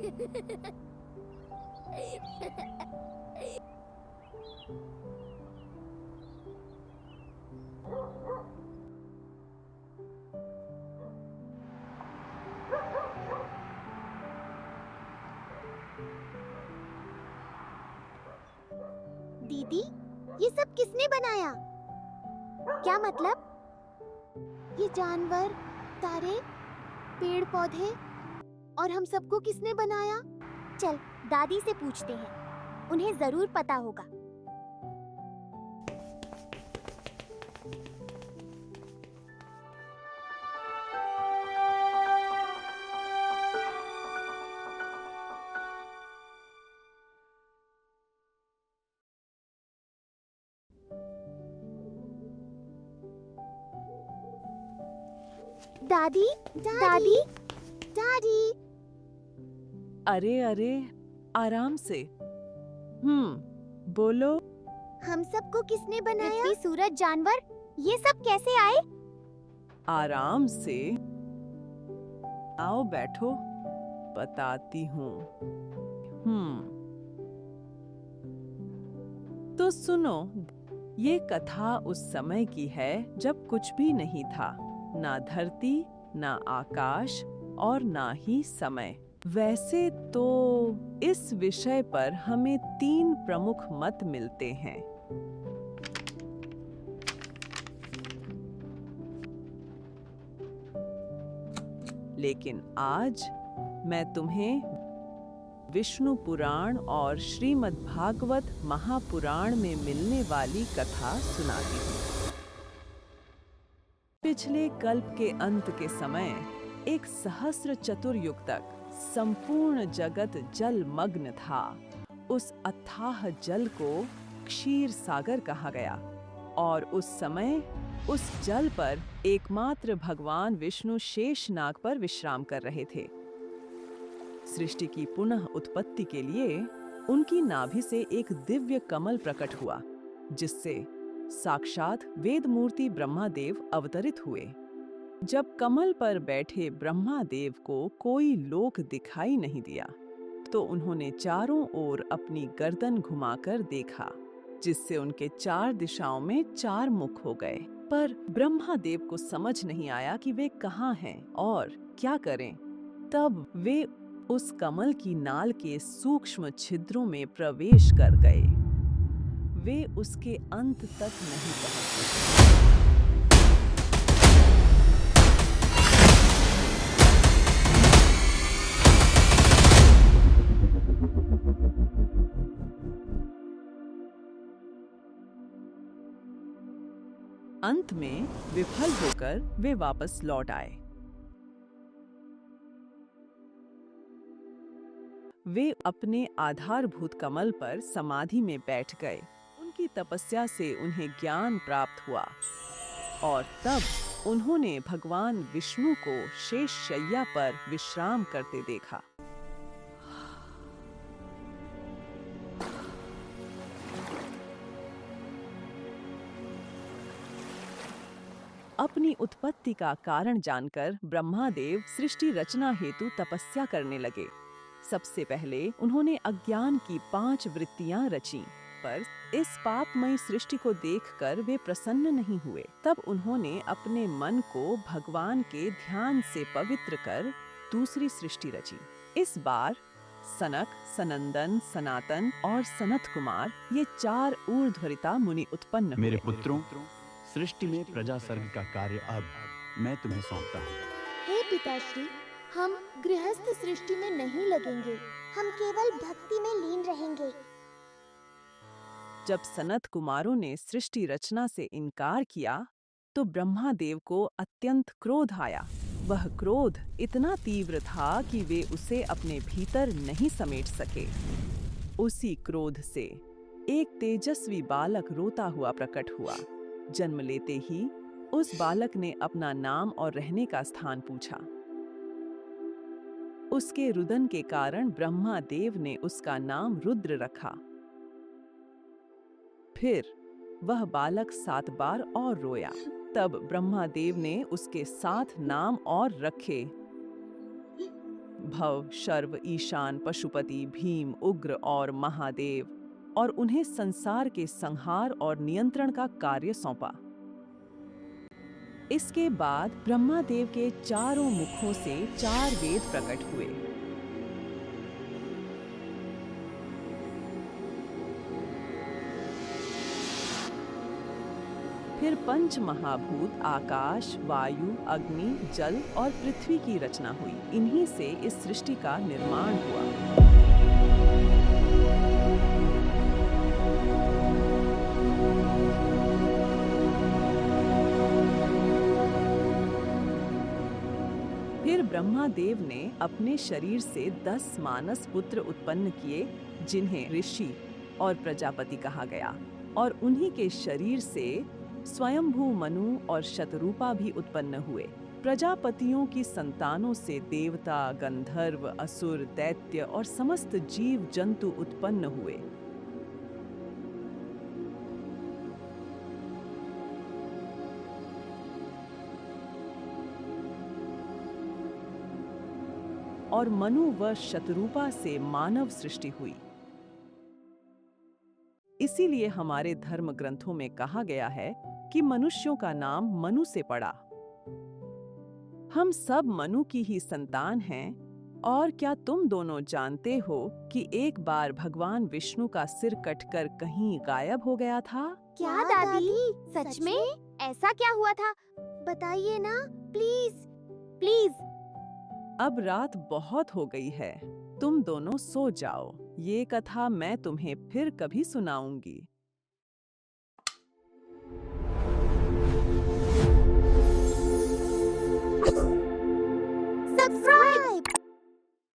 दीदी, ये सब किसने बनाया? क्या मतलब? ये जानवर, तारे, पेड़ पौधे और हम सबको किसने बनाया? चल, दादी से पूछते हैं। उन्हें जरूर पता होगा। दादी, दादी, दादी। अरे अरे, आराम से। बोलो। हम सबको किसने बनाया? पृथ्वी, सूरज, जानवर, ये सब कैसे आए? आराम से आओ, बैठो, बताती हूँ। तो सुनो, ये कथा उस समय की है जब कुछ भी नहीं था, ना धरती, ना आकाश और ना ही समय। वैसे तो इस विषय पर हमें 3 प्रमुख मत मिलते हैं। लेकिन आज मैं तुम्हें विष्णु पुराण और श्रीमद् भागवत महापुराण में मिलने वाली कथा सुनाती हूँ। पिछले कल्प के अंत के समय एक सहस्र चतुर्युग तक संपूर्ण जगत जलमग्न था। उस अथाह जल को क्षीर सागर कहा गया और उस समय उस जल पर एकमात्र भगवान विष्णु शेषनाग पर विश्राम कर रहे थे। सृष्टि की पुनः उत्पत्ति के लिए उनकी नाभि से एक दिव्य कमल प्रकट हुआ, जिससे साक्षात वेदमूर्ति ब्रह्मादेव अवतरित हुए। जब कमल पर बैठे ब्रह्मादेव को कोई लोक दिखाई नहीं दिया, तो उन्होंने चारों ओर अपनी गर्दन घुमाकर देखा, जिससे उनके 4 दिशाओं में 4 मुख हो गए। पर ब्रह्मादेव को समझ नहीं आया कि वे कहाँ हैं और क्या करें। तब वे उस कमल की नाल के सूक्ष्म छिद्रों में प्रवेश कर गए। वे उसके अंत तक नहीं पहुंच सके। अंत में विफल होकर वे वापस लौट आए। वे अपने आधारभूत कमल पर समाधि में बैठ गए। उनकी तपस्या से उन्हें ज्ञान प्राप्त हुआ और तब उन्होंने भगवान विष्णु को शेष शैया पर विश्राम करते देखा। अपनी उत्पत्ति का कारण जानकर ब्रह्मादेव सृष्टि रचना हेतु तपस्या करने लगे। सबसे पहले उन्होंने अज्ञान की 5 वृत्तियां रचीं, पर इस पापमयी सृष्टि को देखकर वे प्रसन्न नहीं हुए। तब उन्होंने अपने मन को भगवान के ध्यान से पवित्र कर दूसरी सृष्टि रची। इस बार सनक, सनंदन, सनातन और सनत कुमार, ये 4 ऊर्ध्वरिता मुनि उत्पन्न हुए। मेरे पुत्रों, सृष्टि में प्रजा सर्ग का कार्य अब मैं तुम्हें सौंपता हूँ। हे पिताश्री, हम गृहस्थ सृष्टि में नहीं लगेंगे। हम केवल भक्ति में लीन रहेंगे। जब सनत कुमारों ने सृष्टि रचना से इनकार किया, तो ब्रह्मादेव को अत्यंत क्रोध आया। वह क्रोध इतना तीव्र था कि वे उसे अपने भीतर नहीं समेट सके। उसी क्रोध से एक तेजस्वी बालक रोता हुआ प्रकट हुआ। जन्म लेते ही उस बालक ने अपना नाम और रहने का स्थान पूछा। उसके रुदन के कारण ब्रह्मादेव ने उसका नाम रुद्र रखा। फिर वह बालक 7 बार और रोया। तब ब्रह्मादेव ने उसके 7 नाम और रखे। भव, शर्व, ईशान, पशुपति, भीम, उग्र और महादेव, और उन्हें संसार के संहार और नियंत्रण का कार्य सौंपा। इसके बाद ब्रह्मादेव के चारों मुखों से 4 वेद प्रकट हुए। फिर पंच महाभूत आकाश, वायु, अग्नि, जल और पृथ्वी की रचना हुई। इन्हीं से इस सृष्टि का निर्माण हुआ। फिर ब्रह्मादेव ने अपने शरीर से 10 मानस पुत्र उत्पन्न किए, जिन्हें ऋषि और प्रजापति कहा गया, और उन्हीं के शरीर से स्वयंभू मनु और शतरूपा भी उत्पन्न हुए। प्रजापतियों की संतानों से देवता, गंधर्व, असुर, दैत्य और समस्त जीव जंतु उत्पन्न हुए। और मनु व शतरूपा से मानव सृष्टि हुई। इसीलिए हमारे धर्म ग्रंथों में कहा गया है कि मनुष्यों का नाम मनु से पड़ा। हम सब मनु की ही संतान हैं। और क्या तुम दोनों जानते हो कि एक बार भगवान विष्णु का सिर कटकर कहीं गायब हो गया था? क्या दादी, सच में? ऐसा क्या हुआ था? बताइए ना, प्लीज प्लीज। अब रात बहुत हो गई है, तुम दोनों सो जाओ। ये कथा मैं तुम्हें फिर कभी सुनाऊंगी।